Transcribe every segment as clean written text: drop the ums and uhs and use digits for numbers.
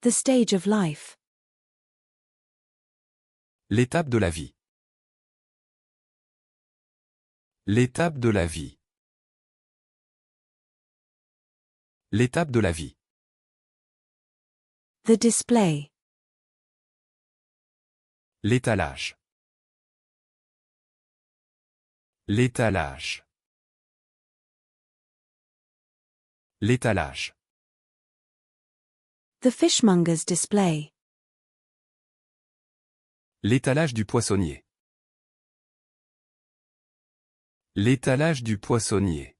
The stage of life. L'étape de la vie. L'étape de la vie. L'étape de la vie. The display. L'étalage. L'étalage. L'étalage. The fishmonger's display. L'étalage du poissonnier. L'étalage du poissonnier.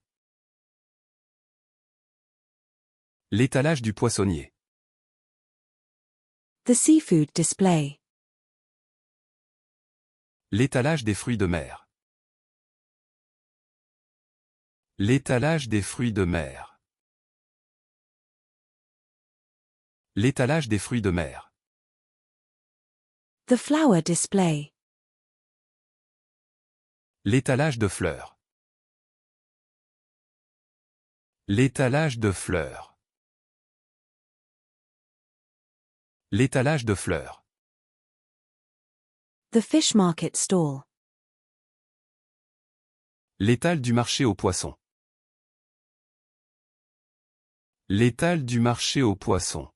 L'étalage du poissonnier. The seafood display. L'étalage des fruits de mer. L'étalage des fruits de mer. L'étalage des fruits de mer. The flower display. L'étalage de fleurs. L'étalage de fleurs. L'étalage de fleurs. The fish market stall. L'étal du marché aux poissons. L'étal du marché aux poissons.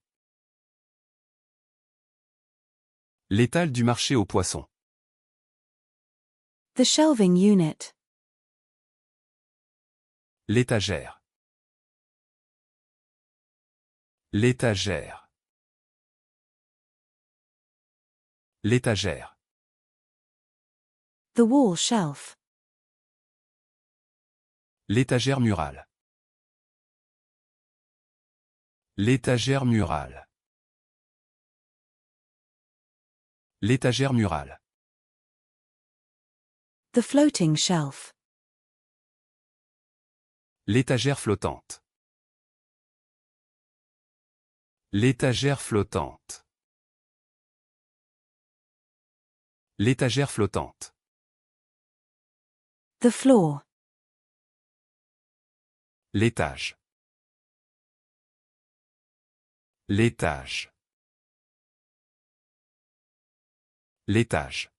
L'étal du marché aux poissons. The shelving unit. L'étagère. L'étagère. L'étagère. The wall shelf. L'étagère murale. L'étagère murale. L'étagère murale. The floating shelf. L'étagère flottante. L'étagère flottante. L'étagère flottante. The floor. L'étage. L'étage. L'étage.